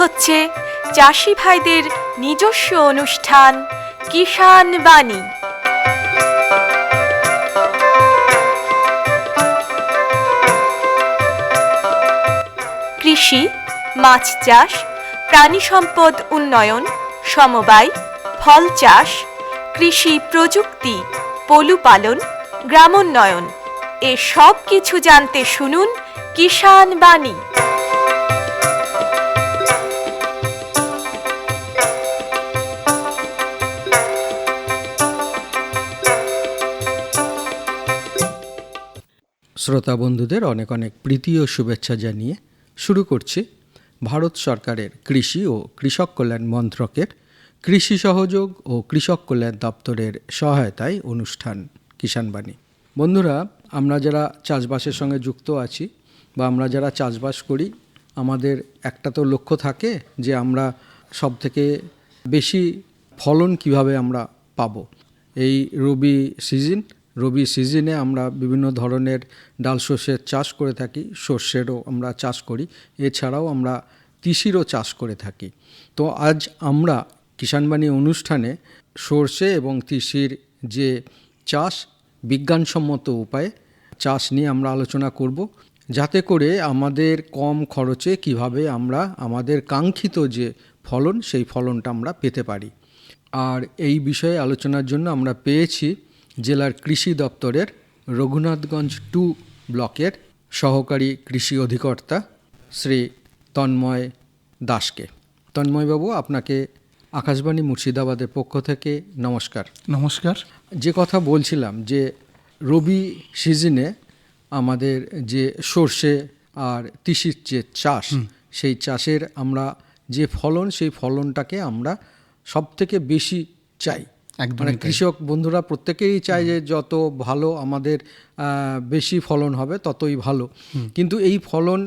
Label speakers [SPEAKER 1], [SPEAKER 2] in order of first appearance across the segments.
[SPEAKER 1] হচ্ছে চাষি ভাইদের নিজস্ব অনুষ্ঠান কিষাণ বাণী। কৃষি, মাছ চাষ, প্রাণী সম্পদ উন্নয়ন, সমবায়, ফল চাষ, কৃষি প্রযুক্তি, পশুপালন, গ্রামোন্নয়ন এ সব কিছু জানতে শুনুন কিষাণ বাণী।
[SPEAKER 2] শ্রোতা বন্ধুদের অনেক অনেক প্রীতি ও শুভেচ্ছা জানিয়ে শুরু করছি ভারত সরকারের কৃষি ও কৃষক কল্যাণ মন্ত্রকের কৃষি সহযোগ ও কৃষক কল্যাণ দপ্তরের সহায়তায় অনুষ্ঠান কিষাণ বাণী। বন্ধুরা, আমরা যারা চাষবাসের সঙ্গে যুক্ত আছি বা আমরা যারা চাষবাস করি, আমাদের একটা তো লক্ষ্য থাকে যে আমরা সব থেকে বেশি ফলন কিভাবে আমরা পাবো। এই রবি সিজনে আমরা বিভিন্ন ধরনের ডাল শস্যের চাষ করে থাকি, সর্ষেরও আমরা চাষ করি, এছাড়াও আমরা তিসিরও চাষ করে থাকি। তো আজ আমরা কিষাণবাণী অনুষ্ঠানে সর্ষে এবং তিসির যে চাষ, বিজ্ঞানসম্মত উপায়ে চাষ নিয়ে আমরা আলোচনা করব, যাতে করে আমাদের কম খরচে কিভাবে আমরা আমাদের কাঙ্ক্ষিত যে ফলন, সেই ফলনটা আমরা পেতে পারি। আর এই বিষয়ে আলোচনার জন্য আমরা পেয়েছি জেলার কৃষি দপ্তরের রঘুনাথগঞ্জ 2 ব্লকের সহকারী কৃষি অধিকর্তা শ্রী তন্ময় দাসকে। তন্ময়বাবু, আপনাকে আকাশবাণী মুর্শিদাবাদের পক্ষ থেকে নমস্কার।
[SPEAKER 3] নমস্কার।
[SPEAKER 2] যে কথা বলছিলাম যে রবি সিজনে আমাদের যে সর্ষে আর তিসির যে চাষ, সেই চাষের আমরা যে ফলন, সেই ফলনটাকে আমরা সব থেকে বেশি চাই। মানে কৃষক বন্ধুরা প্রত্যেকেই চায় যে যত ভালো আমাদের বেশি ফলন হবে ততই ভালো। কিন্তু এই ফলন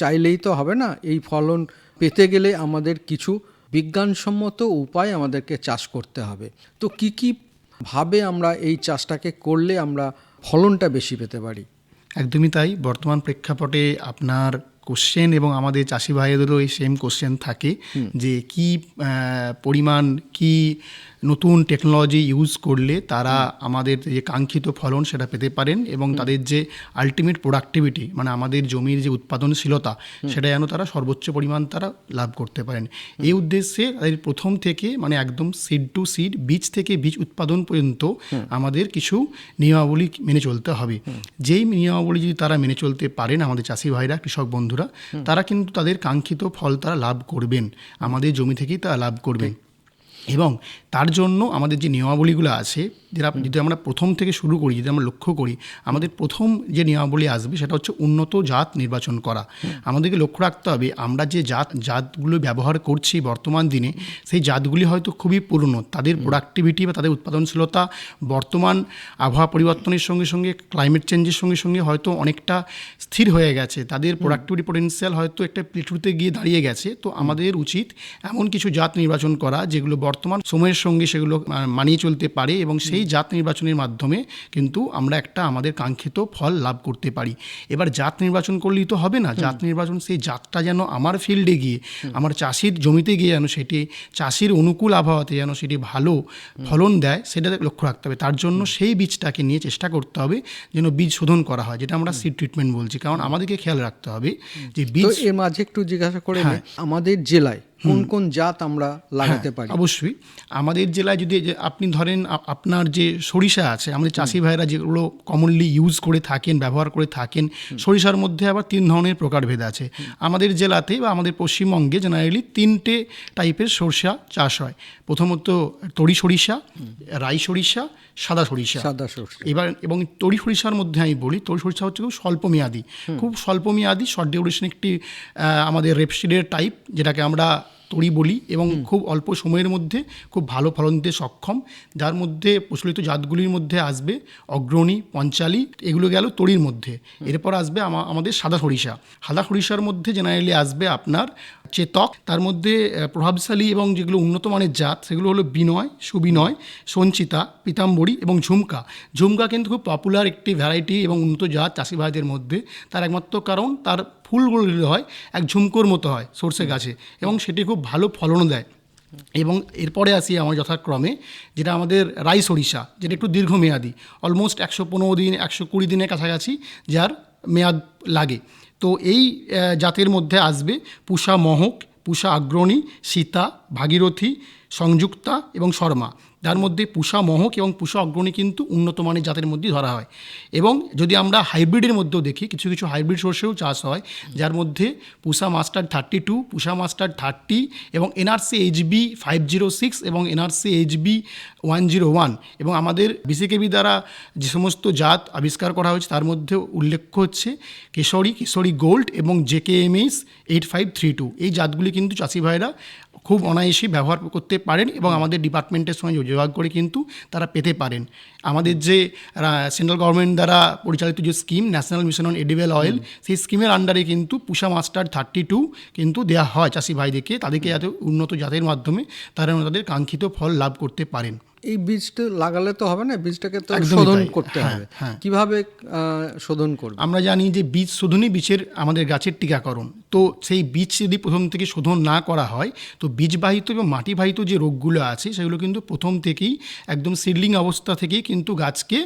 [SPEAKER 2] চাইলেই তো হবে না, এই ফলন পেতে গেলে আমাদের কিছু বিজ্ঞানসম্মত উপায় আমাদেরকে চাষ করতে হবে। তো কি ভাবে আমরা এই চাষটাকে করলে আমরা ফলনটা বেশি পেতে পারি?
[SPEAKER 3] একদমই তাই। বর্তমান প্রেক্ষাপটে আপনার কোশ্চেন এবং আমাদের চাষি ভাইদেরও এই সেম কোশ্চেন থাকে যে কি পরিমাণ, কি নতুন টেকনোলজি ইউজ করলে তারা আমাদের যে কাঙ্ক্ষিত ফলন সেটা পেতে পারেন এবং তাদের যে আলটিমেট প্রোডাক্টিভিটি, মানে আমাদের জমির যে উৎপাদনশীলতা, সেটা যেন তারা সর্বোচ্চ পরিমাণ তারা লাভ করতে পারেন। এই উদ্দেশ্যে তাদের প্রথম থেকে মানে একদম সিড টু সিড, বীজ থেকে বীজ উৎপাদন পর্যন্ত আমাদের কিছু নিয়মাবলী মেনে চলতে হবে। যেই নিয়মাবলী যদি তারা মেনে চলতে পারেন, আমাদের চাষি ভাইরা, কৃষক বন্ধুরা, তারা কিন্তু তাদের কাঙ্ক্ষিত ফল তারা লাভ করবেন, আমাদের জমি থেকেই তারা লাভ করবেন। এবং তার জন্য আমাদের যে নিয়মাবলীগুলো আছে, যেটা যদি আমরা প্রথম থেকে শুরু করি, যদি আমরা লক্ষ্য করি, আমাদের প্রথম যে নিয়মাবলী আসবে সেটা হচ্ছে উন্নত জাত নির্বাচন করা। আমাদেরকে লক্ষ্য রাখতে হবে আমরা যে জাতগুলো ব্যবহার করছি বর্তমান দিনে, সেই জাতগুলি হয়তো খুবই পুরনো, তাদের প্রোডাক্টিভিটি বা তাদের উৎপাদনশীলতা বর্তমান আবহাওয়া পরিবর্তনের সঙ্গে সঙ্গে, ক্লাইমেট চেঞ্জের সঙ্গে সঙ্গে হয়তো অনেকটা স্থির হয়ে গেছে, তাদের প্রোডাক্টিভিটি পোটেনশিয়াল হয়তো একটা প্লেটুতে গিয়ে দাঁড়িয়ে গেছে। তো আমাদের উচিত এমন কিছু জাত নির্বাচন করা যেগুলো বর্তমান সময়ের সঙ্গে সেগুলো মানিয়ে চলতে পারে এবং সেই জাত নির্বাচনের মাধ্যমে কিন্তু আমরা একটা আমাদের কাঙ্ক্ষিত ফল লাভ করতে পারি। এবার জাত নির্বাচন করলেই তো হবে না, জাত নির্বাচন সেই জাতটা যেন আমার ফিল্ডে গিয়ে, আমার চাষির জমিতে গিয়ে যেন সেটি চাষির অনুকূল আবহাওয়াতে যেন সেটি ভালো ফলন দেয়, সেটা লক্ষ্য রাখতে হবে। তার জন্য সেই বীজটাকে নিয়ে চেষ্টা করতে হবে যেন বীজ শোধন করা হয়, যেটা আমরা সিড ট্রিটমেন্ট বলছি। কারণ আমাদেরকে খেয়াল রাখতে হবে যে বীজ।
[SPEAKER 2] এর মাঝে একটু জিজ্ঞাসা করে, আমাদের জেলায় কোন কোন জাত আমরা লাগাতে পারি?
[SPEAKER 3] অবশ্যই আমাদের জেলায় যদি আপনি ধরেন আপনার যে সরিষা আছে, আমাদের চাষি ভাইরা যেগুলো কমনলি ইউজ করে থাকেন, ব্যবহার করে থাকেন, সরিষার মধ্যে আবার 3 ধরনের প্রকারভেদ আছে। আমাদের জেলাতে বা আমাদের পশ্চিমবঙ্গে জেনারেলি 3টে টাইপের সরিষা চাষ হয়। প্রথমত তরি সরিষা, রাই সরিষা, সাদা সরিষা। এবার এবং তরি সরিষার মধ্যে আমি বলি, তরি সরিষা হচ্ছে খুব স্বল্পমেয়াদী, শর্ট ডিউরেশন একটি আমাদের রেপসিডের টাইপ, যেটাকে আমরা তরি বলি, এবং খুব অল্প সময়ের মধ্যে খুব ভালো ফলন দিতে সক্ষম। যার মধ্যে প্রচলিত জাতগুলির মধ্যে আসবে অগ্রণী, পঞ্চালী, এগুলো গেল তরির মধ্যে। এরপর আসবে আমাদের সাদা সরিষার মধ্যে জেনারেলি আসবে আপনার চেতক, তার মধ্যে প্রভাবশালী এবং যেগুলো উন্নত মানের জাত সেগুলো হলো বিনয়, সুবিনয়, সঞ্চিতা, পীতাম্বরী এবং ঝুমকা। ঝুমকা কিন্তু খুব পপুলার একটি ভ্যারাইটি এবং উন্নত জাত চাষি ভাইদের মধ্যে। তার একমাত্র কারণ তার ফুলগুলো হয় এক ঝুমকোর মতো হয় সর্ষে গাছে এবং সেটি খুব ভালো ফলনও দেয়। এবং এরপরে আসি আমার যথাক্রমে যেটা আমাদের রাই সরিষা, যেটা একটু দীর্ঘমেয়াদী, অলমোস্ট 115 দিন 120 দিনের কাছাকাছি যার মেয়াদ লাগে। তো এই জাতের মধ্যে আসবে পূষা মহক, পূষা অগ্রণী, সীতা, ভাগীরথী, সংযুক্তা এবং শর্মা। যার মধ্যে পূষা মহক এবং পূষা অগ্রণী কিন্তু উন্নত মানের জাতের মধ্যেই ধরা হয়। এবং যদি আমরা হাইব্রিডের মধ্যেও দেখি, কিছু কিছু হাইব্রিড সর্ষেও চাষ হয়, যার মধ্যে পূষা মাস্টার 32, পূষা মাস্টার 30 এবং এনআরসি এইচবি 506 এবং এনআরসি এইচবি 101 এবং আমাদের বিসিকেবি দ্বারা যে সমস্ত জাত আবিষ্কার করা হয়েছে তার মধ্যে উল্লেখ্য হচ্ছে কেশরী, কেশরী গোল্ড এবং জেকেএমএস 8532। এই জাতগুলি কিন্তু চাষি ভাইরা খুব অনায়াসেই ব্যবহার করতে পারেন এবং আমাদের ডিপার্টমেন্টের সঙ্গে যোগাযোগ করে কিন্তু তারা পেতে পারেন। আমাদের যে সেন্ট্রাল গভর্নমেন্ট দ্বারা পরিচালিত যে scheme national mission on edible oil, সেই স্কিমের আন্ডারে কিন্তু পূষা মাস্টার 32 কিন্তু দেওয়া হয় চাষি ভাইদেরকে, তাদেরকে যাতে উন্নত জাতের মাধ্যমে তারা তাদের কাঙ্ক্ষিত ফল লাভ করতে পারেন।
[SPEAKER 2] এই বীজটা লাগালে তো হবে না, বীজটাকে তো
[SPEAKER 3] একদমই
[SPEAKER 2] শোধন
[SPEAKER 3] তাই।
[SPEAKER 2] করতে
[SPEAKER 3] হ্যাঁ,
[SPEAKER 2] হবে।
[SPEAKER 3] হ্যাঁ।
[SPEAKER 2] কিভাবে শোধন করবে?
[SPEAKER 3] আমরা জানি যে বীজ শোধনই বীজের আমাদের গাছের টিকাকরণ। তো সেই বীজ যদি প্রথম থেকে শোধন না করা হয় তো বীজবাহিত এবং মাটিবাহিত যে রোগগুলো আছে সেগুলো কিন্তু প্রথম থেকেই একদম সিডলিং অবস্থা থেকেই কিন্তু গাছকে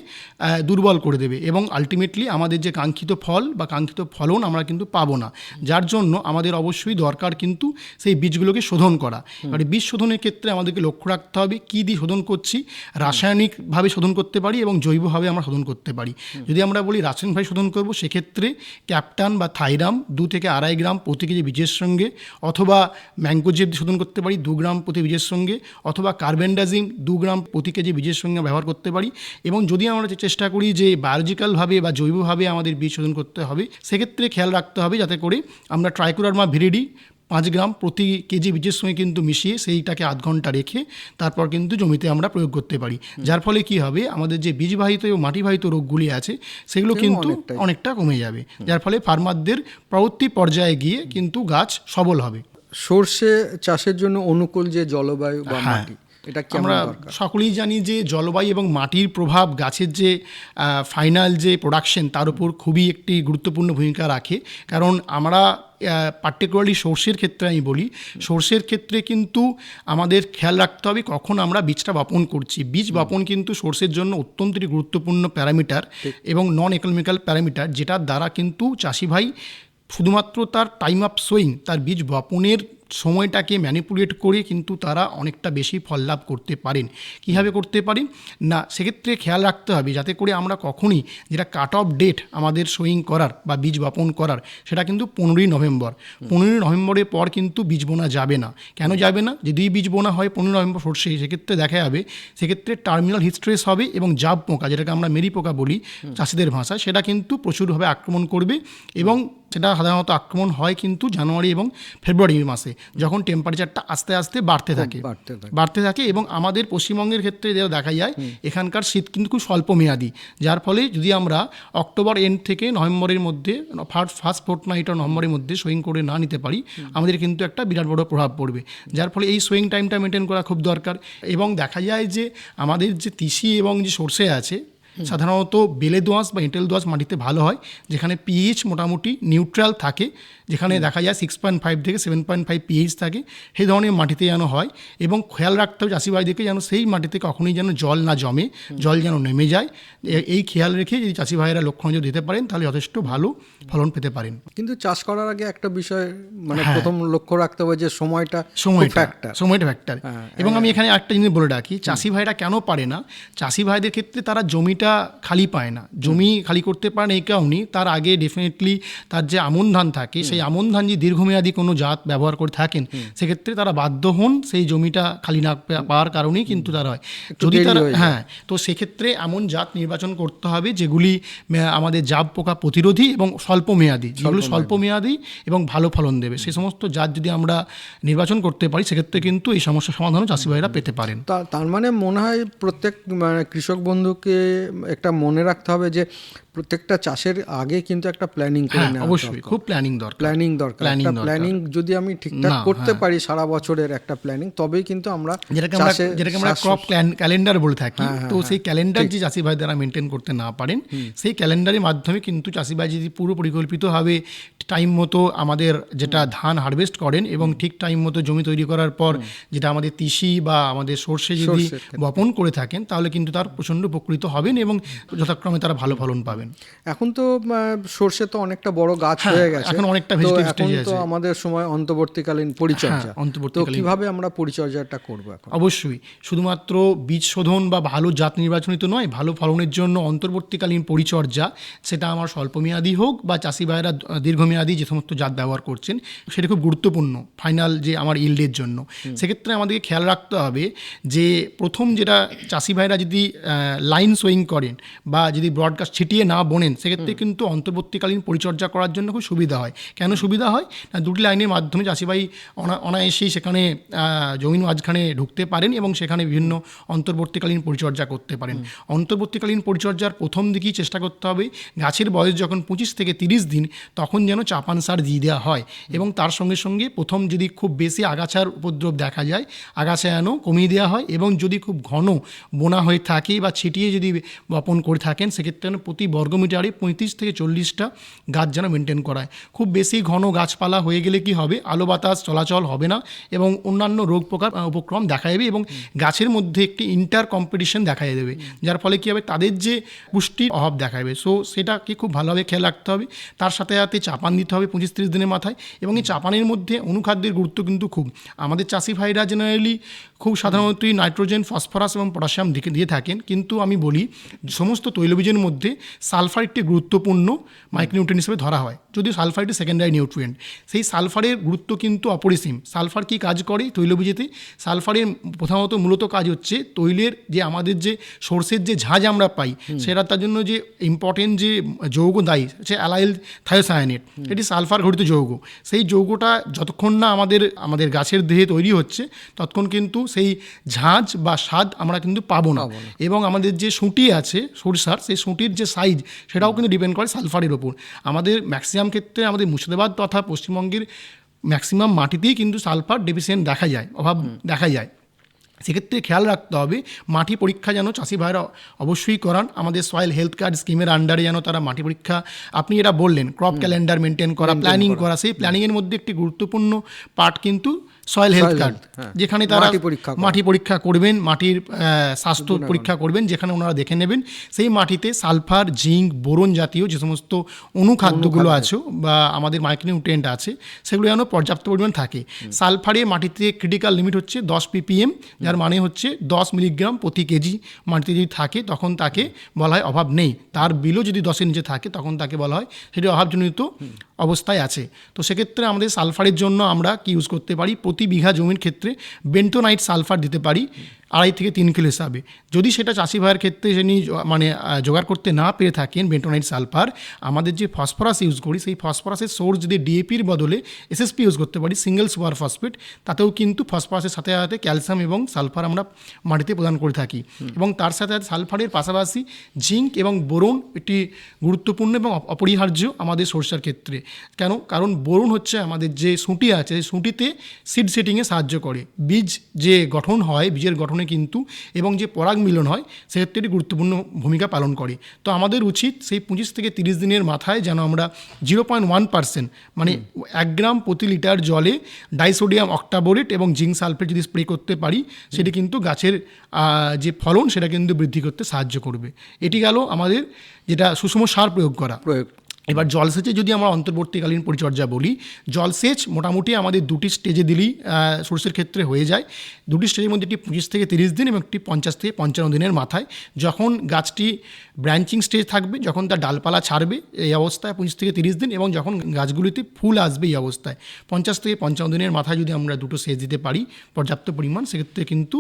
[SPEAKER 3] দুর্বল করে দেবে এবং আলটিমেটলি আমাদের যে কাঙ্ক্ষিত ফল বা কাঙ্ক্ষিত ফলন আমরা কিন্তু পাবো না। যার জন্য আমাদের অবশ্যই দরকার কিন্তু সেই বীজগুলোকে শোধন করা। এবারে বীজ শোধনের ক্ষেত্রে আমাদেরকে লক্ষ্য রাখতে হবে কী দিয়ে শোধন করছি। রাসায়নিকভাবে শোধন করতে পারি এবং জৈবভাবে আমরা শোধন করতে পারি। যদি আমরা বলি রাসায়নিকভাবে শোধন করব, সেক্ষেত্রে ক্যাপটান বা থাইরাম 2 থেকে 2.5 গ্রাম প্রতি কেজি বীজের সঙ্গে, অথবা ম্যাঙ্গোজেব শোধন করতে পারি 2 গ্রাম প্রতি বীজের সঙ্গে, অথবা কার্বেন্ডাজিম 2 গ্রাম প্রতি কেজি বীজের সঙ্গে ব্যবহার করতে পারি। এবং যদি আমরা চেষ্টা করি যে বায়োলজিক্যালভাবে বা জৈবভাবে আমাদের বীজ শোধন করতে হবে, সেক্ষেত্রে খেয়াল রাখতে হবে যাতে করে আমরা ট্রাইকোডার্মা ভিরিডি 5 গ্রাম প্রতি কেজি বীজের সঙ্গে কিন্তু মিশিয়ে সেইটাকে আধ ঘন্টা রেখে তারপর কিন্তু জমিতে আমরা প্রয়োগ করতে পারি। যার ফলে কি হবে, আমাদের যে বীজবাহিত এবং মাটিবাহিত রোগগুলি আছে সেগুলো কিন্তু অনেকটা কমে যাবে, যার ফলে ফার্মারদের পরবর্তী পর্যায়ে গিয়ে কিন্তু গাছ সবল হবে।
[SPEAKER 2] সর্ষে চাষের জন্য অনুকূল যে জলবায়ু বা মাটি, এটা কি
[SPEAKER 3] আমরা সকলেই জানি যে জলবায়ু এবং মাটির প্রভাব গাছের যে ফাইনাল যে প্রোডাকশন তার উপর খুবই একটি গুরুত্বপূর্ণ ভূমিকা রাখে। কারণ আমরা পার্টিকুলারলি সর্ষের ক্ষেত্রে আমি বলি, সর্ষের ক্ষেত্রে কিন্তু আমাদের খেয়াল রাখতে হবে কখন আমরা বীজটা বপন করছি। বীজ বপন কিন্তু সর্ষের জন্য অত্যন্ত গুরুত্বপূর্ণ প্যারামিটার এবং নন ইকোনমিক্যাল প্যারামিটার, যেটার দ্বারা কিন্তু চাষি ভাই শুধুমাত্র তার টাইম অফ সোয়িং, তার বীজ বপনের সময়টাকে ম্যানিপুলেট করে কিন্তু তারা অনেকটা বেশি ফল লাভ করতে পারেন। কীভাবে করতে পারেন না, সেক্ষেত্রে খেয়াল রাখতে হবে যাতে করে আমরা কখনই যেটা কাট অফ ডেট আমাদের সোয়িং করার বা বীজ বপন করার, সেটা কিন্তু 15ই নভেম্বর। 15ই নভেম্বরের পর কিন্তু বীজ বোনা যাবে না। কেন যাবে না? যদি বীজ বোনা হয় 15ই নভেম্বর সর্ষে, সেক্ষেত্রে দেখা যাবে সেক্ষেত্রে টার্মিনাল হিট স্ট্রেস হবে এবং জাব পোকা, যেটাকে আমরা মেরি পোকা বলি চাষিদের ভাষায়, সেটা কিন্তু প্রচুরভাবে আক্রমণ করবে। এবং সেটা সাধারণত আক্রমণ হয় কিন্তু জানুয়ারি এবং ফেব্রুয়ারি মাসে, যখন টেম্পারেচারটা আস্তে আস্তে বাড়তে থাকে। এবং আমাদের পশ্চিমবঙ্গের ক্ষেত্রে যেটা দেখা যায়, এখানকার শীত কিন্তু খুব স্বল্প মেয়াদী, যার ফলে যদি আমরা অক্টোবর এন্ড থেকে নভেম্বরের মধ্যে ফার্স্ট ফোর্টনাইট অফ নভেম্বরের মধ্যে সোয়িং করে না নিতে পারি, আমাদের কিন্তু একটা বিরাট বড় প্রভাব পড়বে। যার ফলে এই সোয়িং টাইমটা মেনটেন করা খুব দরকার। এবং দেখা যায় যে আমাদের যে তিসি এবং যে সর্ষে আছে, সাধারণত বেলে দোআঁশ বা এঁটেল দোআঁশ মাটিতে ভালো হয়, যেখানে পিএইচ মোটামুটি নিউট্রাল থাকে, যেখানে দেখা যায় 6.5 থেকে 7.5 পিএইচ থাকে, সেই ধরনের মাটিতে যেন হয়। এবং খেয়াল রাখতে হবে চাষি ভাইদেরকে যেন সেই মাটিতে কখনোই যেন জল না জমে, জল যেন নেমে যায়। এই খেয়াল রেখে যদি চাষি ভাইয়েরা লক্ষ্য নজর দিতে পারেন তাহলে যথেষ্ট ভালো ফলন পেতে পারেন।
[SPEAKER 2] কিন্তু চাষ করার আগে একটা বিষয় মানে প্রথম লক্ষ্য রাখতে হবে যে সময়টা ফ্যাক্টর।
[SPEAKER 3] এবং আমি এখানে একটা জিনিস বলে রাখি, চাষি ভাইরা কেন পারে না, চাষি ভাইদের ক্ষেত্রে তারা জমিটা খালি পায় না। জমি খালি করতে পারেন এই কারণেই, তার আগে ডেফিনেটলি তার যে আমন ধান থাকে, সেই আমন ধান যদি দীর্ঘমেয়াদী কোনো জাত ব্যবহার করে থাকেন, সেক্ষেত্রে তারা বাধ্য হন সেই জমিটা খালি না পাওয়ার কারণেই কিন্তু তারা হয়। যদি তারা তো সেক্ষেত্রে এমন জাত নির্বাচন করতে হবে যেগুলি আমাদের জাব পোকা প্রতিরোধী এবং স্বল্প মেয়াদী, যেগুলো স্বল্প মেয়াদী এবং ভালো ফলন দেবে, সেই সমস্ত জাত যদি আমরা নির্বাচন করতে পারি, সেক্ষেত্রে কিন্তু এই সমস্যার সমাধানও চাষি ভাইরা পেতে পারেন।
[SPEAKER 2] তার মানে মনে হয় প্রত্যেক কৃষক বন্ধুকে একটা মনে রাখতে হবে যে প্রত্যেকটা চাষের আগে কিন্তু একটা প্ল্যানিং করে
[SPEAKER 3] হ্যাঁ
[SPEAKER 2] নেওয়া
[SPEAKER 3] অবশ্যই, খুব প্ল্যানিং দরকার।
[SPEAKER 2] প্ল্যানিং দরকার।
[SPEAKER 3] Planning
[SPEAKER 2] একটা
[SPEAKER 3] দরকার।
[SPEAKER 2] প্ল্যানিং যদি আমি ঠিকঠাক
[SPEAKER 3] না,
[SPEAKER 2] করতে
[SPEAKER 3] হ্যাঁ।
[SPEAKER 2] পারি সারা বছরের একটা প্ল্যানিং, তবেই কিন্তু আমরা
[SPEAKER 3] যেটাকে
[SPEAKER 2] চাষে
[SPEAKER 3] আমরা ক্রপ ক্যালেন্ডার বলে থাকি।
[SPEAKER 2] হ্যাঁ,
[SPEAKER 3] তো সেই ক্যালেন্ডার যে চাষি ভাই দ্বারা মেনটেন করতে না পারেন, সেই ক্যালেন্ডারের মাধ্যমে কিন্তু চাষি ভাই যদি পুরো পরিকল্পিতভাবে টাইম মতো আমাদের যেটা ধান হারভেস্ট করেন এবং ঠিক টাইম মতো জমি তৈরি করার পর যেটা আমাদের তিসি বা আমাদের সর্ষে যদি বপন করে থাকেন, তাহলে কিন্তু তার প্রচণ্ড উপকৃত হবেন এবং যথাক্রমে তারা ভালো ফলন পাবেন।
[SPEAKER 2] এখন তো সর্ষে তো অনেকটা বড় গাছ হয়ে গেছে,
[SPEAKER 3] এখন অনেকটা
[SPEAKER 2] তো
[SPEAKER 3] vegetative
[SPEAKER 2] এখন
[SPEAKER 3] stage
[SPEAKER 2] তো
[SPEAKER 3] আছে।
[SPEAKER 2] আমাদের সময় অন্তর্বর্তীকালীন পরিচর্যা,
[SPEAKER 3] হ্যাঁ,
[SPEAKER 2] তো কিভাবে আমরা পরিচর্যাটা করব এখন?
[SPEAKER 3] অবশ্যই শুধুমাত্র বীজ শোধন বা ভালো জাত নির্বাচনই তো নয়, ভালো ফলনের জন্য অন্তর্বর্তীকালীন পরিচর্যা, সেটা আমার স্বল্পমেয়াদী হোক বা চাষি ভাইয়েরা দীর্ঘমেয়াদী যে সমস্ত জাত ব্যবহার করছেন, সেটা খুব গুরুত্বপূর্ণ ফাইনাল যে আমার ইল্ডের জন্য। সেক্ষেত্রে আমাদেরকে খেয়াল রাখতে হবে যে প্রথম যেটা চাষি ভাইরা যদি লাইন সোয়িং করেন বা যদি ব্রডকাস্ট ছিটিয়ে না বোনেন, সেক্ষেত্রে কিন্তু অন্তর্বর্তীকালীন পরিচর্যা করার জন্য খুব সুবিধা হয়। কেন সুবিধা হয় না, দুটি লাইনের মাধ্যমে চাষি ভাই অনায়াসেই সেখানে জমির মাঝখানে ঢুকতে পারেন এবং সেখানে বিভিন্ন অন্তর্বর্তীকালীন পরিচর্যা করতে পারেন। অন্তর্বর্তীকালীন পরিচর্যার প্রথম দিকেই চেষ্টা করতে হবে গাছের বয়স যখন 25 থেকে 30 দিন, তখন যেন চাপান সার দিয়ে দেওয়া হয় এবং তার সঙ্গে সঙ্গে প্রথম যদি খুব বেশি আগাছার উপদ্রব দেখা যায়, আগাছা যেন কমিয়ে দেওয়া হয় এবং যদি খুব ঘন বোনা হয়ে থাকে বা ছিটিয়ে যদি বপন করে থাকেন, সেক্ষেত্রে যেন প্রতি বর্গমিটারে 35 থেকে 40টা গাছ যেন মেনটেন করায়। খুব বেশি ঘন গাছপালা হয়ে গেলে কি হবে, আলো বাতাস চলাচল হবে না এবং অন্যান্য রোগ পোকার উপক্রম দেখা যাবে এবং গাছের মধ্যে একটি ইন্টার কম্পিটিশন দেখা যাবে, যার ফলে কী হবে, তাদের যে পুষ্টির অভাব দেখা যাবে। সো সেটাকে খুব ভালোভাবে খেয়াল রাখতে হবে। তার সাথে সাথে চাপান দিতে হবে 25-30 দিনের মাথায় এবং এই চাপানের মধ্যে অনুখাদ্যের গুরুত্ব কিন্তু খুব। আমাদের চাষি ভাইরা জেনারেলি খুব সাধারণত নাইট্রোজেন, ফসফরাস এবং পটাশিয়াম দিয়ে থাকেন, কিন্তু আমি বলি সমস্ত তৈলবীজের মধ্যে সালফার একটি গুরুত্বপূর্ণ মাইক্রোনিউট্রিয়েন্ট হিসেবে ধরা হয়, যদিও সালফার একটি সেকেন্ডারি নিউট্রিয়েন্ট। সেই সালফারের গুরুত্ব কিন্তু অপরিসীম। সালফার কি কাজ করে তৈলবীজেতে? সালফারের প্রথমত মূলত কাজ হচ্ছে তৈলের যে আমাদের যে সর্ষের যে ঝাঁজ আমরা পাই, সেটা তার জন্য যে ইম্পর্টেন্ট যে যৌগ দায়ী হচ্ছে অ্যালাইল থায়োসায়ানেট, এটি সালফার ঘটিত যৌগ। সেই যৌগটা যতক্ষণ না আমাদের গাছের দেহে তৈরি হচ্ছে, ততক্ষণ কিন্তু সেই ঝাঁজ বা স্বাদ আমরা কিন্তু পাবো না। এবং আমাদের যে সুঁটি আছে সরিষার, সেই সুঁটির যে সাইজ, সেটাও কিন্তু ডিপেন্ড করে সালফারের ওপর। আমাদের ম্যাক্সিমাম ক্ষেত্রে আমাদের মুর্শিদাবাদ তথা পশ্চিমবঙ্গের ম্যাক্সিমাম মাটিতেই কিন্তু সালফার ডেফিসিয়েন্ট দেখা যায়, অভাব দেখা যায়। সেক্ষেত্রে খেয়াল রাখতে হবে মাটি পরীক্ষা যেন চাষি ভাইরা অবশ্যই করান। আমাদের সয়েল হেলথ কার্ড স্কিমের আন্ডারে যেন তারা মাটি পরীক্ষা, আপনি এটা বললেন ক্রপ ক্যালেন্ডার মেনটেন করা, প্ল্যানিং করা, সেই প্ল্যানিংয়ের মধ্যে একটি গুরুত্বপূর্ণ পার্ট কিন্তু সয়েল হেলথ কার্ড, যেখানে তারা মাটি পরীক্ষা করবেন, মাটির স্বাস্থ্য পরীক্ষা করবেন, যেখানে ওনারা দেখে নেবেন সেই মাটিতে সালফার, জিঙ্ক, বোরন জাতীয় যে সমস্ত অনুখাদ্যগুলো আছে বা আমাদের মাইক্রোনিউট্রিয়েন্ট আছে, সেগুলো যেন পর্যাপ্ত পরিমাণ থাকে। সালফারের মাটিতে ক্রিটিক্যাল লিমিট হচ্ছে 10 ppm, যার মানে হচ্ছে 10 মিলিগ্রাম প্রতি কেজি মাটিতে যদি থাকে, তখন তাকে বলা হয় অভাব নেই। তার বিলও যদি 10-এর নিচে থাকে, তখন তাকে বলা হয় সেটি অভাবজনিত অবস্থায় আছে। তো সেক্ষেত্রে আমাদের সালফারের জন্য আমরা কি ইউজ করতে পারি, প্রতি বিঘা জমির ক্ষেত্রে বেন্টোনাইট সালফার দিতে পারি 2.5 থেকে 3 কিলো হিসাবে। যদি সেটা চাষি ভাইয়ের ক্ষেত্রে যিনি জোগাড় করতে না পেরে থাকেন বেন্টোনাইট সালফার, আমাদের যে ফসফরাস ইউজ করি, সেই ফসফরাসের সোর্স যদি ডিএপির বদলে এসএসপি ইউজ করতে পারি, সিঙ্গেল সুপার ফসফেট, তাতেও কিন্তু ফসফরাসের সাথে সাথে ক্যালসিয়াম এবং সালফার আমরা মাটিতে প্রদান করে থাকি। এবং তার সাথে সাথে সালফারের পাশাপাশি জিঙ্ক এবং বোরন একটি গুরুত্বপূর্ণ এবং অপরিহার্য আমাদের সরষার ক্ষেত্রে। কেন? কারণ বোরন হচ্ছে আমাদের যে সুঁটি আছে, সেই সুঁটিতে সিড সেটিংয়ে সাহায্য করে। বীজ যে গঠন হয়, বীজের গঠনে কিন্তু এবং যে পরাগ মিলন হয়, সেক্ষেত্রে একটি গুরুত্বপূর্ণ ভূমিকা পালন করে। তো আমাদের উচিত সেই 25 থেকে 30 দিনের মাথায় যেন আমরা 0.1% মানে 1 গ্রাম প্রতি লিটার জলে ডাইসোডিয়াম অক্টাবোরেট এবং জিঙ্ক সালফেট যদি স্প্রে করতে পারি, সেটি কিন্তু গাছের যে ফলন সেটা কিন্তু বৃদ্ধি করতে সাহায্য করবে। এটি গেল আমাদের যেটা সুষম সার প্রয়োগ করা। এবার জলসেচে যদি আমরা অন্তর্বর্তীকালীন পরিচর্যা বলি, জলসেচ মোটামুটি আমাদের 2টি স্টেজে দিলেই সরষের ক্ষেত্রে হয়ে যায়। 2টি স্টেজের মধ্যে একটি 25 থেকে 30 দিন এবং একটি 50 থেকে 55 দিনের মাথায়, যখন গাছটি ব্রাঞ্চিং স্টেজ থাকবে, যখন তার ডালপালা ছাড়বে এই অবস্থায় 25 থেকে 30 দিন, এবং যখন গাছগুলিতে ফুল আসবে এই অবস্থায় 50 থেকে 55 দিনের মাথায় যদি আমরা দুটো সেচ দিতে পারি পর্যাপ্ত পরিমাণ, সেক্ষেত্রে কিন্তু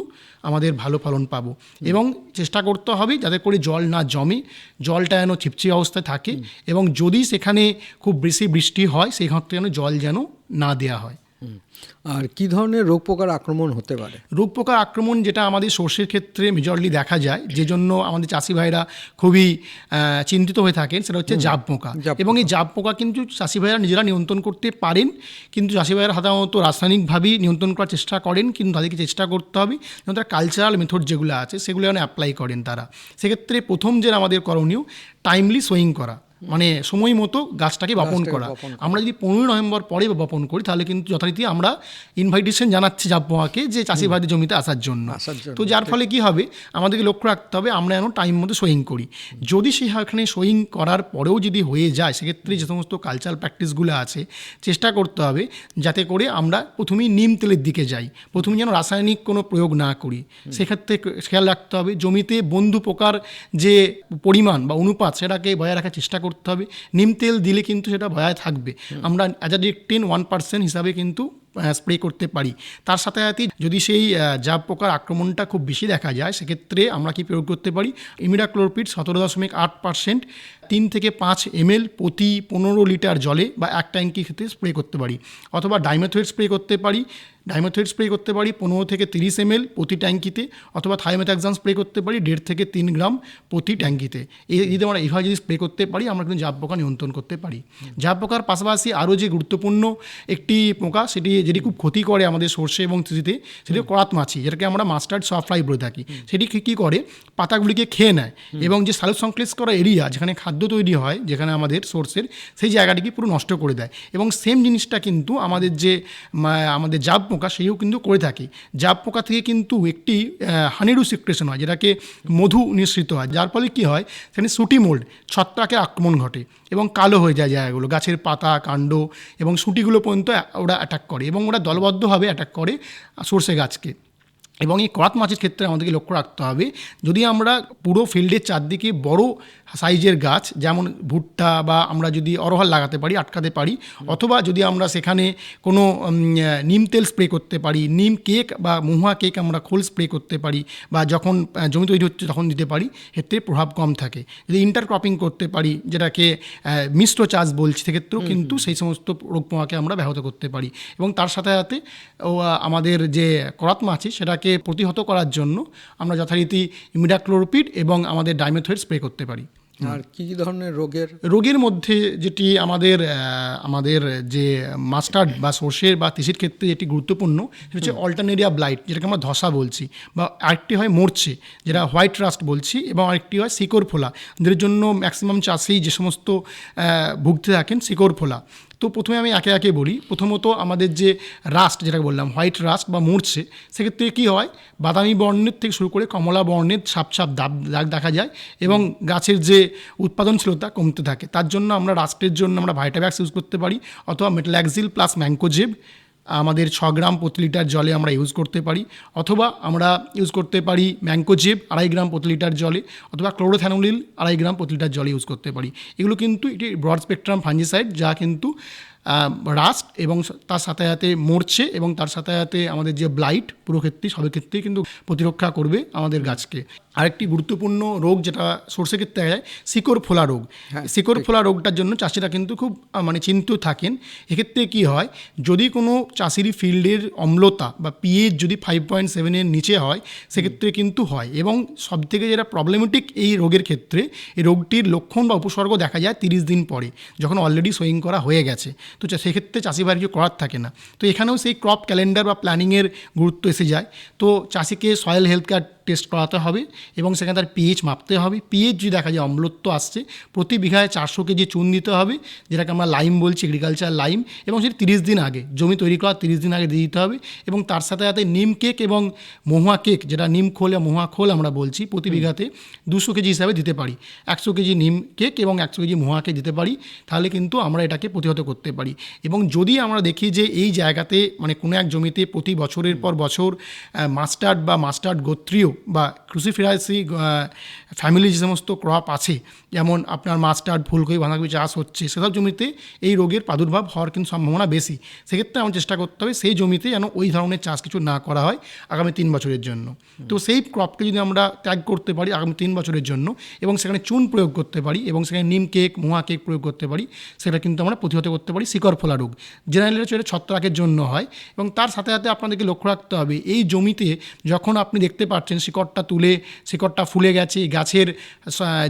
[SPEAKER 3] আমাদের ভালো ফলন পাবো। এবং চেষ্টা করতে হবে যাতে করে জল না জমে, জলটা যেন চিপচিপে অবস্থায় থাকে, এবং যদি সেখানে খুব বেশি বৃষ্টি হয়, সেই ক্ষেত্রে যেন জল যেন না দেওয়া হয়।
[SPEAKER 2] আর কি ধরনের রোগ পোকার আক্রমণ হতে পারে?
[SPEAKER 3] রোগ পোকার আক্রমণ যেটা আমাদের সর্ষের ক্ষেত্রে মেজরলি দেখা যায়, যে জন্য আমাদের চাষি ভাইরা খুবই চিন্তিত হয়ে থাকেন, সেটা হচ্ছে জাব পোকা। এবং এই জাব পোকা কিন্তু চাষি ভাইরা নিজেরা নিয়ন্ত্রণ করতে পারেন, কিন্তু চাষি ভাইরা সাধারণত রাসায়নিকভাবেই নিয়ন্ত্রণ করার চেষ্টা করেন, কিন্তু তাদেরকে চেষ্টা করতে হবে যেন তারা কালচারাল মেথড যেগুলো আছে সেগুলো যেন অ্যাপ্লাই করেন তারা। সেক্ষেত্রে প্রথম যে আমাদের করণীয় টাইমলি সোয়িং করা, মানে সময় মতো গাছটাকে বপন করা। আমরা যদি 15 নভেম্বর পরে বপন করি তাহলে কিন্তু যথারীতি আমরা ইনভাইটেশন জানাচ্ছি জাব পোকাকে যে চাষি ভাইদের জমিতে আসার জন্য। তো যার ফলে কি হবে, আমাদেরকে লক্ষ্য রাখতে হবে আমরা যেন টাইম মতো সোয়িং করি। যদি সেখানে সোয়িং করার পরেও যদি হয়ে যায়, সেক্ষেত্রে যে সমস্ত কালচারাল প্র্যাকটিসগুলো আছে চেষ্টা করতে হবে যাতে করে আমরা প্রথমেই নিম তেলের দিকে যাই, প্রথমে যেন রাসায়নিক কোনো প্রয়োগ না করি। সেক্ষেত্রে খেয়াল রাখতে হবে জমিতে বন্ধু পোকার যে পরিমাণ বা অনুপাত সেটাকে বজায় রাখার চেষ্টা করতে হবে। নিম তেল দিলে কিন্তু সেটা বজায় থাকবে। আমরা অ্যাজাডিকটিন 1% হিসাবে কিন্তু স্প্রে করতে পারি। তার সাথে সাথে যদি সেই জাব পোকার আক্রমণটা খুব বেশি দেখা যায়, সেক্ষেত্রে আমরা কি প্রয়োগ করতে পারি, ইমিডাক্লোরপিড 17.8% 3 থেকে 5 ml প্রতি 15 লিটার জলে বা 1 ট্যাঙ্কি ক্ষেত্রে স্প্রে করতে পারি। অথবা ডাইমেথোয়েট স্প্রে করতে পারি, 15 থেকে 30 ml প্রতি ট্যাঙ্কিতে। অথবা থাইমেথাক্সাম স্প্রে করতে পারি 1.5 থেকে 3 গ্রাম প্রতি ট্যাঙ্কিতে। এই যদি আমরা এইভাবে যদি স্প্রে করতে পারি, আমরা কিন্তু জাব পোকা নিয়ন্ত্রণ করতে পারি। জাব পোকার পাশাপাশি আরও যে গুরুত্বপূর্ণ একটি পোকা যেটি খুব ক্ষতি করে আমাদের সর্ষে এবং তিসিতে, সেটি করাত মাছি, যেটাকে আমরা মাস্টার্ড সফট ফ্লাই বলে থাকি। সেটি কী করে, পাতাগুলিকে খেয়ে নেয় এবং যে সালোক সংশ্লেষ করা এরিয়া যেখানে খাদ্য তৈরি হয়, যেখানে আমাদের সর্ষের, সেই জায়গাটিকে পুরো নষ্ট করে দেয়। এবং সেম জিনিসটা কিন্তু আমাদের জাব পোকা সেও কিন্তু করে থাকে। জাব পোকা থেকে কিন্তু একটি হানিডু সিক্রেশন হয়, যেটাকে মধু নিঃসৃত হয়, যার ফলে কী হয়, সেখানে সুটি মোল্ড ছত্রাকের আক্রমণ ঘটে এবং কালো হয়ে যায় জায়গাগুলো, গাছের পাতা, কাণ্ড এবং সুটিগুলো পর্যন্ত ওরা অ্যাটাক করে এবং ওরা দলবদ্ধভাবে অ্যাটাক করে সর্ষে গাছকে। এবং এই করাত মাছের ক্ষেত্রে আমাদেরকে লক্ষ্য রাখতে হবে, যদি আমরা পুরো ফিল্ডের চারদিকে বড় সাইজের গাছ যেমন ভুট্টা বা আমরা যদি অরহর লাগাতে পারি, আটকাতে পারি, অথবা যদি আমরা সেখানে কোনো নিম তেল স্প্রে করতে পারি, নিম কেক বা মহুয়া কেক আমরা খোল স্প্রে করতে পারি, বা যখন জমি তৈরি হচ্ছে তখন দিতে পারি, ক্ষেত্রে প্রভাব কম থাকে। যদি ইন্টারক্রপিং করতে পারি, যেটাকে মিশ্র চাষ বলছি, সেক্ষেত্রেও কিন্তু সেই সমস্ত রোগ পোকাকে আমরা ব্যাহত করতে পারি। এবং তার সাথে সাথে আমাদের যে করাত মাছ সেটাকে প্রতিহত করার জন্য আমরা যথারীতি ইমিডাক্লোরপিড এবং আমাদের ডাইমেথোয়েট স্প্রে করতে পারি।
[SPEAKER 2] আর কি ধরনের
[SPEAKER 3] রোগের মধ্যে যেটি আমাদের যে মাস্টার্ড বা সর্ষের বা তিসির ক্ষেত্রে যেটি গুরুত্বপূর্ণ, সেটা হচ্ছে অল্টারনেরিয়া ব্লাইট, যেটাকে আমরা ধসা বলছি, বা আরেকটি হয় মরছে, যেটা হোয়াইট রাস্ট বলছি, এবং আরেকটি হয় শিকড় ফোলা, যাদের জন্য ম্যাক্সিমাম চাষি যে সমস্ত ভুগতে থাকেন শিকড় ফোলা। তো প্রথমে আমি একে একে বলি। প্রথমত আমাদের যে রাস্ট, যেটা বললাম হোয়াইট রাস্ট বা মরছে, সেক্ষেত্রে কী হয়, বাদামি বর্ণের থেকে শুরু করে কমলা বর্ণের ছাপ দাগ দেখা যায় এবং গাছের যে উৎপাদনশীলতা কমতে থাকে। তার জন্য আমরা রাস্টের জন্য আমরা ভাইটাভ্যাক্স ইউজ করতে পারি, অথবা মেটালাক্সিল প্লাস ম্যাঙ্কোজেব আমাদের 6 গ্রাম প্রতি লিটার জলে আমরা ইউজ করতে পারি, অথবা আমরা ইউজ করতে পারি ম্যাঙ্কোজেব 2.5 গ্রাম প্রতি লিটার জলে, অথবা ক্লোরোথ্যানোলিল 2.5 গ্রাম প্রতি লিটার জলে ইউজ করতে পারি। এগুলো কিন্তু এটি ব্রড স্পেকট্রাম ফাঞ্জিসাইড, যা কিন্তু রাস্ট এবং তার সাথে সাথে মরছে এবং তার সাথে সাথে আমাদের যে ব্লাইট, পুরো ক্ষেত্রেই সবের ক্ষেত্রেই কিন্তু প্রতিরক্ষা করবে আমাদের গাছকে। আরেকটি গুরুত্বপূর্ণ রোগ যেটা সর্ষে ক্ষেত্রে দেখা যায়, শিকড় ফোলা রোগ। শিকড় ফোলা রোগটার জন্য চাষিরা কিন্তু খুব চিন্তিত থাকেন। এক্ষেত্রে কি হয়, যদি কোনো চাষিরই ফিল্ডের অম্লতা বা পিএইচ যদি 5.7 নিচে হয়, সেক্ষেত্রে কিন্তু হয়। এবং সবথেকে যেটা প্রবলেমেটিক এই রোগের ক্ষেত্রে, এই রোগটির লক্ষণ বা উপসর্গ দেখা যায় 30 দিন পরে, যখন অলরেডি সোয়িং করা হয়ে গেছে। তো সেক্ষেত্রে চাষি ভাইয়ের কিছু করার থাকে না। তো এখানেও সেই ক্রপ ক্যালেন্ডার বা প্ল্যানিংয়ের গুরুত্ব এসে যায়। তো চাষিকে সয়েল হেলথ কার্ড টেস্ট করাতে হবে এবং সেখানে তার পিএইচ মাপতে হবে। পিএইচ যদি দেখা যায় অম্লত্ব আসছে, প্রতি বিঘায় 400 কেজি চুন দিতে হবে, যেটাকে আমরা লাইম বলছি, এগ্রিকালচার লাইম, এবং সেটি 30 দিন আগে, জমি তৈরি করার 30 দিন আগে দিয়ে দিতে হবে। এবং তার সাথে সাথে নিম কেক এবং মহুয়া কেক, যেটা নিম খোল বা মহুয়া খোল আমরা বলছি, প্রতি বিঘাতে 200 কেজি হিসাবে দিতে পারি। 100 কেজি নিম কেক এবং 100 কেজি মহুয়া কেক দিতে পারি, তাহলে কিন্তু আমরা এটাকে প্রতিহত করতে পারি। এবং যদি আমরা দেখি যে এই জায়গাতে কোনো এক জমিতে প্রতি বছরের পর বছর মাস্টার্ড বা মাস্টার্ড গোত্রীয় বা ক্রুসিফেরাসি ফ্যামিলি যে সমস্ত ক্রপ আছে, যেমন আপনার মাস্টার্ড, ফুলকপি, বাঁধাকপি চাষ হচ্ছে, সেসব জমিতে এই রোগের প্রাদুর্ভাব হওয়ার কিন্তু সম্ভাবনা বেশি। সেক্ষেত্রে আমার চেষ্টা করতে হবে সেই জমিতে যেন ওই ধরনের চাষ কিছু না করা হয় আগামী 3 বছরের জন্য। তো সেই ক্রপকে যদি আমরা ত্যাগ করতে পারি আগামী 3 বছরের জন্য এবং সেখানে চুন প্রয়োগ করতে পারি এবং সেখানে নিম কেক, মহুয়া কেক প্রয়োগ করতে পারি, সেটা কিন্তু আমরা প্রতিহত করতে পারি শিকড় ফোলা রোগ। জেনারেলি সেটা ছত্রাকের জন্য হয়। এবং তার সাথে সাথে আপনাদেরকে লক্ষ্য রাখতে হবে এই জমিতে যখন আপনি দেখতে পাচ্ছেন শিকড়টা তুলে শিকড়টা ফুলে গেছে, গাছের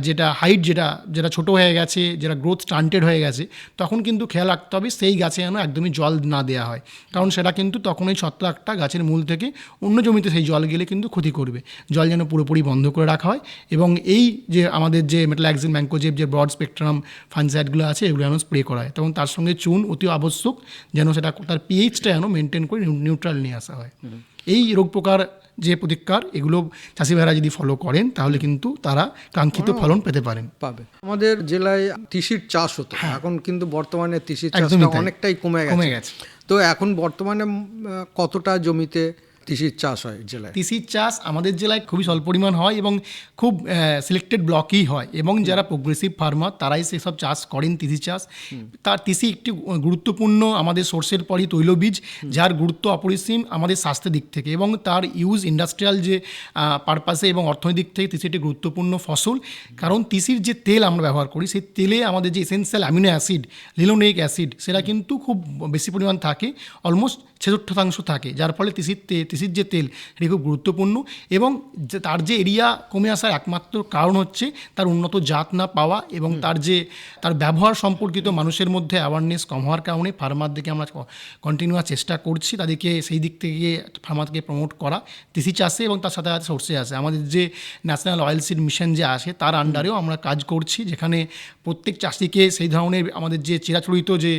[SPEAKER 3] যেটা হাইট যেটা ছোটো হয়ে গেছে, যেটা গ্রোথ স্টান্টেড হয়ে গেছে, তখন কিন্তু খেয়াল রাখতে হবে সেই গাছে যেন একদমই জল না দেওয়া হয়, কারণ সেটা কিন্তু তখন ওই ছত্রাকটা গাছের মূল থেকে অন্য জমিতে সেই জল গেলে কিন্তু ক্ষতি করবে। জল যেন পুরোপুরি বন্ধ করে রাখা হয় এবং এই যে আমাদের যে মেটালাক্সিন, ম্যানকোজেব, যে ব্রড স্পেকট্রাম ফানসাইডগুলো আছে এগুলো যেন স্প্রে করা হয়, এবং তার সঙ্গে চুন অতি আবশ্যক, যেন সেটা তার পিএইচটা যেন মেনটেন করে নিউট্রাল নিয়ে আসা হয়। এই রোগ পোকার যে প্রতিকার এগুলো চাষি ভাইরা যদি ফলো করেন তাহলে কিন্তু তারা কাঙ্ক্ষিত ফলন পেতে পারেন।
[SPEAKER 2] পাবে। আমাদের জেলায় তিসির চাষ হতো, এখন কিন্তু বর্তমানে তিসির চাষটা
[SPEAKER 3] একদমই তাই।
[SPEAKER 2] অনেকটাই কমে গেছে। তো এখন বর্তমানে কতটা জমিতে তিসির চাষ হয় জেলায়?
[SPEAKER 3] তিসির চাষ আমাদের জেলায় খুবই স্বল্প পরিমাণ হয় এবং খুব সিলেক্টেড ব্লকেই হয়, এবং যারা প্রোগ্রেসিভ ফার্মার তারাই সেসব চাষ করেন তিসি চাষ। তার তিসি একটি গুরুত্বপূর্ণ আমাদের সোর্সের পরই তৈলবীজ, যার গুরুত্ব অপরিসীম আমাদের স্বাস্থ্যের দিক থেকে, এবং তার ইউজ ইন্ডাস্ট্রিয়াল যে পারপাসে এবং অর্থনৈতিক থেকে তিসি একটি গুরুত্বপূর্ণ ফসল। কারণ তিসির যে তেল আমরা ব্যবহার করি সেই তেলে আমাদের যে essential amino acid, linoleic acid, সেটা কিন্তু খুব বেশি পরিমাণ থাকে, অলমোস্ট 66% থাকে, যার ফলে তিসির যে তেল এটি খুব গুরুত্বপূর্ণ। এবং তার যে এরিয়া কমে আসার একমাত্র কারণ হচ্ছে তার উন্নত জাত না পাওয়া এবং তার ব্যবহার সম্পর্কিত মানুষের মধ্যে অ্যাওয়ারনেস কম হওয়ার কারণে ফার্মারদেরকে আমরা কন্টিনিউয়াস চেষ্টা করছি তাদেরকে সেই দিক থেকে ফার্মারকে প্রমোট করা তিসি চাষে, এবং তার সাথে সাথে সোর্সে আসে আমাদের যে ন্যাশনাল অয়েল সিড মিশন যে আসে তার আন্ডারেও আমরা কাজ করছি, যেখানে প্রত্যেক চাষিকে সেই ধরনের আমাদের যে চিরাচরিত যে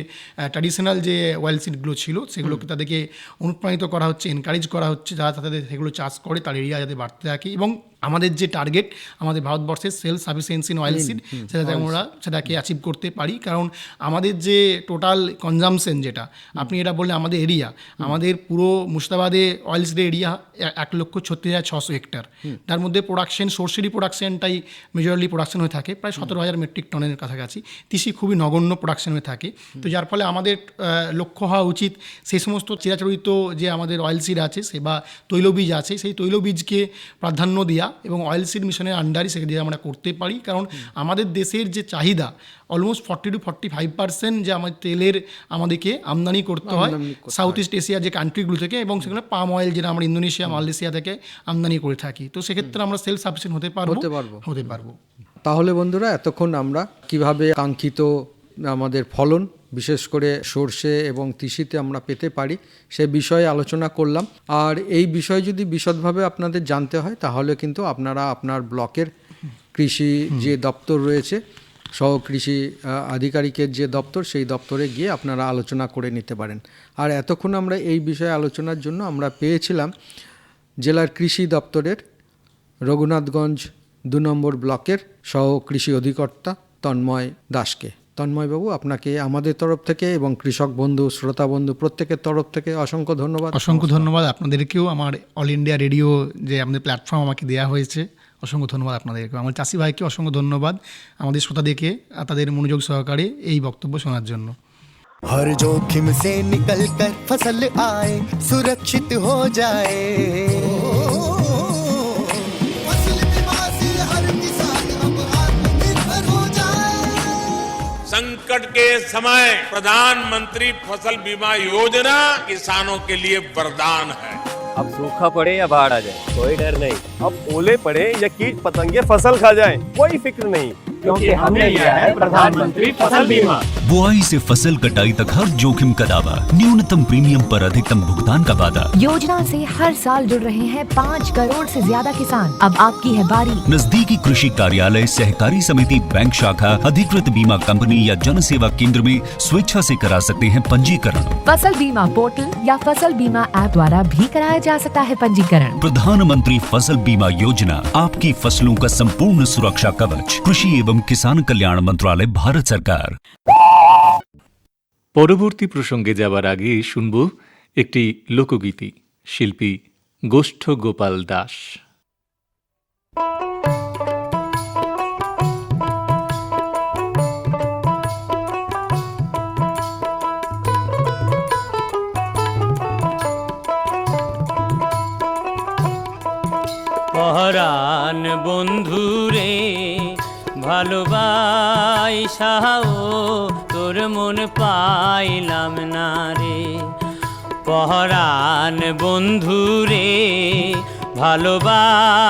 [SPEAKER 3] ট্র্যাডিশনাল যে অয়েল সিডগুলো ছিল সেগুলোকে তাদেরকে অনুপ্রাণিত করা হচ্ছে, এনকারেজ করা হচ্ছে, যারা তাদের সেগুলো চাষ করে তার এরিয়া যাতে বাড়তে থাকে। এবং আমাদের যে টার্গেট আমাদের ভারতবর্ষের self sufficiency in oil seed, সেটাতে আমরা সেটাকে অ্যাচিভ করতে পারি। কারণ আমাদের যে টোটাল কনজামশন যেটা আপনি এটা বললে আমাদের এরিয়া, আমাদের পুরো মুর্শিদাবাদে অয়েল সিডের এরিয়া 1,36,600 হেক্টর, তার মধ্যে প্রোডাকশন সরষেরই প্রোডাকশনটাই মেজরলি প্রোডাকশন হয়ে থাকে প্রায় 17,000 মেট্রিক টনের কাছাকাছি। তিসি খুবই নগণ্য প্রোডাকশন হয়ে থাকে। তো যার ফলে আমাদের লক্ষ্য হওয়া উচিত সেই সমস্ত চিরাচরিত যে আমাদের অয়েল সিড আছে বা তৈলবীজ আছে সেই তৈলবীজকে প্রাধান্য দেওয়া এবং অয়েল সিড মিশনের আন্ডারে সেগুলি আমরা করতে পারি। কারণ আমাদের দেশের যে চাহিদা অলমোস্ট 40 to 45% যে আমাদের তেলের আমাদেরকে আমদানি করতে হয় সাউথ ইস্ট এশিয়ার যে কান্ট্রিগুলো থেকে, এবং সেখানে পাম অয়েল যেটা আমরা ইন্দোনেশিয়া, মালয়েশিয়া থেকে আমদানি করে থাকি। তো সেক্ষেত্রে আমরা সেলফ সাফিসিয়েন্ট হতে পারবো।
[SPEAKER 2] তাহলে বন্ধুরা এতক্ষণ আমরা কিভাবে কাঙ্ক্ষিত আমাদের ফলন বিশেষ করে সরষে এবং তিসিতে আমরা পেতে পারি সে বিষয়ে আলোচনা করলাম। আর এই বিষয়ে যদি বিশদভাবে আপনাদের জানতে হয় তাহলে কিন্তু আপনারা আপনার ব্লকের কৃষি যে দপ্তর রয়েছে, সহ কৃষি আধিকারিকের যে দপ্তর, সেই দপ্তরে গিয়ে আপনারা আলোচনা করে নিতে পারেন। আর এতক্ষণ আমরা এই বিষয়ে আলোচনার জন্য আমরা পেয়েছিলাম জেলার কৃষি দপ্তরের রঘুনাথগঞ্জ 2 নম্বর ব্লকের সহ কৃষি অধিকর্তা তন্ময় দাসকে। তন্ময়বাবু, আপনাকে আমাদের তরফ থেকে এবং কৃষক বন্ধু, শ্রোতা বন্ধু প্রত্যেকের তরফ থেকে অসংখ্য ধন্যবাদ।
[SPEAKER 3] অসংখ্য ধন্যবাদ আপনাদেরকেও, আমার অল ইন্ডিয়া রেডিও যে আমাদের প্ল্যাটফর্ম আমাকে দেওয়া হয়েছে, অসংখ্য ধন্যবাদ আপনাদেরকেও। আমার চাষি ভাইকে অসংখ্য ধন্যবাদ আমাদের শ্রোতাদেরকে তাদের মনোযোগ সহকারে এই বক্তব্য শোনার জন্য।
[SPEAKER 4] हर जोखिम से निकल कर फसल आए, सुरक्षित हो जाए, फसल बीमा से हर किसान अब आत्मनिर्भर हो जाए।
[SPEAKER 5] संकट के समय प्रधानमंत्री फसल बीमा योजना किसानों के लिए वरदान है।
[SPEAKER 6] अब सूखा पड़े या बाढ़ आ जाए कोई डर नहीं, अब ओले पड़े या कीट पतंगे फसल खा जाए कोई फिक्र नहीं, क्योंकि हमने लिया है प्रधानमंत्री फसल बीमा।
[SPEAKER 7] बुआई से फसल कटाई तक हर जोखिम का दावा, न्यूनतम प्रीमियम पर अधिकतम भुगतान का वादा।
[SPEAKER 8] योजना से हर साल जुड़ रहे हैं 5 करोड़ से ज्यादा किसान। अब आपकी है बारी।
[SPEAKER 7] नजदीकी कृषि कार्यालय, सहकारी समिति, बैंक शाखा, अधिकृत बीमा कंपनी या जन सेवा केंद्र में स्वेच्छा से करा सकते हैं पंजीकरण।
[SPEAKER 8] फसल बीमा पोर्टल या फसल बीमा ऐप द्वारा भी कराया जा सकता है पंजीकरण।
[SPEAKER 7] प्रधानमंत्री फसल बीमा योजना, आपकी फसलों का संपूर्ण सुरक्षा कवच। कृषि एवं किसान कल्याण मंत्रालय, भारत सरकार।
[SPEAKER 9] পরবর্তী প্রসঙ্গে যাবার আগে শুনব একটি লোকগীতি, শিল্পী গোষ্ঠ গোপাল দাস।
[SPEAKER 10] পরাণ বন্ধুরে ভালোবাসাও তোর মন পাইলাম না রে। পরাণ বন্ধুরে ভালোবাসাও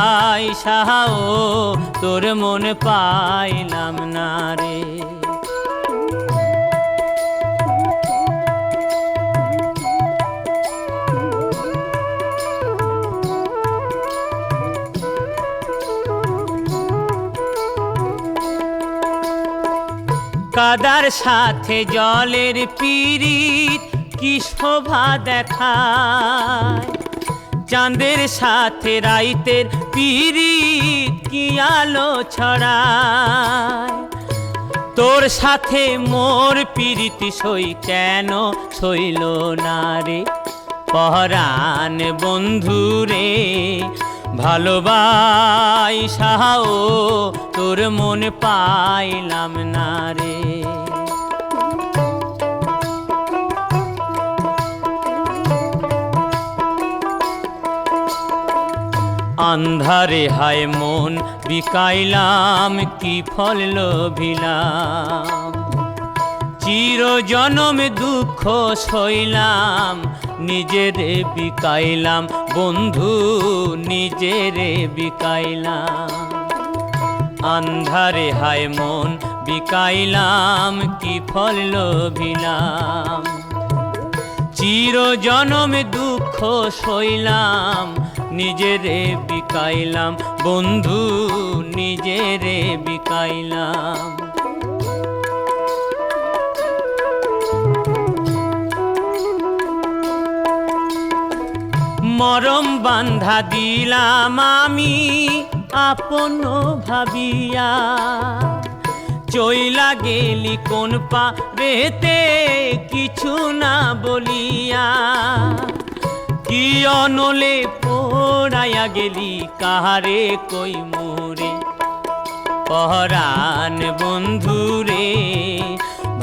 [SPEAKER 10] তোর মন পাইলাম না রে। কাদার সাথে জলের পীড়িত কি শোভা দেখায়, চাঁদের সাথে রাইতের পীড়িত কি আলো ছড়ায়। তোর সাথে মোর পীড়িত সই কেন সইল না রে। পরাণ বন্ধুরে ভালোবাসাও তোর মন পাইলাম না রে। আন্ধারে হায় মন বিকাইলাম কি ফল লোভিলাম, চির জনম দুঃখ সইলাম নিজেরে বিকাইলাম বন্ধু নিজেরে বিকাইলাম। আন্ধারে হায় মন বিকাইলাম কি ফল লোভিলাম, চির জনম দুঃখ সইলাম নিজেরে বিকাইলাম বন্ধু নিজেরে বিকাইলাম। মরম বান্ধা দিলাম আমি আপন ভাবিয়া, চইলা গেলি কোন পারেতে কিছু না বলিয়া। কি অনলে পোড়াইয়া গেলি কাহারে কই মোরে। পরাণ বন্ধুরে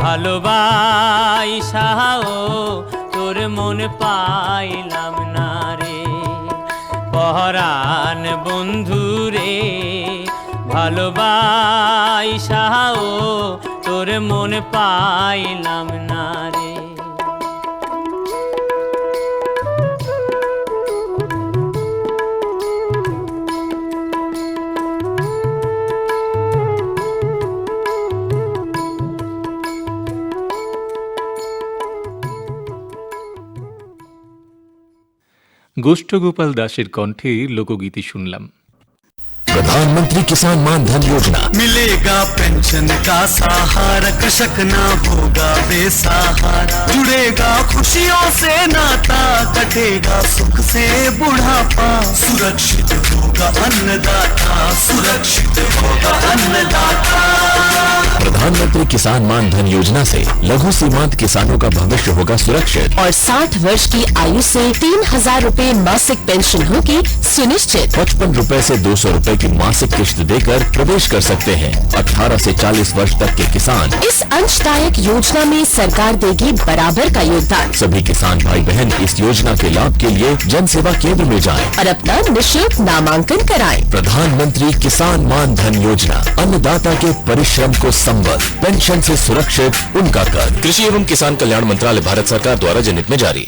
[SPEAKER 10] ভালোবাসাও তোর মন পাইলাম না রে। পরাণ বন্ধুরে ভালোবাসাও তোর মন পাইলাম না রে।
[SPEAKER 9] গোষ্ঠগোপাল দাসের কণ্ঠে লোকগীতি শুনলাম।
[SPEAKER 11] प्रधानमंत्री किसान मान धन योजना,
[SPEAKER 4] मिलेगा पेंशन का सहारा, कृषक ना होगा बेसहारा, जुड़ेगा खुशियों से नाता, कटेगा सुख से बुढ़ापा, सुरक्षित होगा अन्नदाता, सुरक्षित होगा अन्नदाता।
[SPEAKER 11] प्रधानमंत्री किसान मान धन योजना से लघु सीमांत किसानों का भविष्य होगा सुरक्षित
[SPEAKER 12] और 60 वर्ष की आयु से 3000 रूपए मासिक पेंशन होगी सुनिश्चित।
[SPEAKER 11] 55 रूपए से 200 रूपए की मासिक किश्त देकर प्रवेश कर सकते हैं 18 से 40 वर्ष तक के किसान।
[SPEAKER 12] इस अंशदायक योजना में सरकार देगी बराबर का योगदान।
[SPEAKER 11] सभी किसान भाई बहन इस योजना के लाभ के लिए जन सेवा केंद्र में जाएं
[SPEAKER 12] और अपना निःशुल्क नामांकन कराएं।
[SPEAKER 11] प्रधानमंत्री किसान मान धन योजना, अन्नदाता के परिश्रम को संबल, पेंशन से सुरक्षित उनका कर। कृषि एवं किसान कल्याण मंत्रालय भारत सरकार द्वारा जनहित में जारी।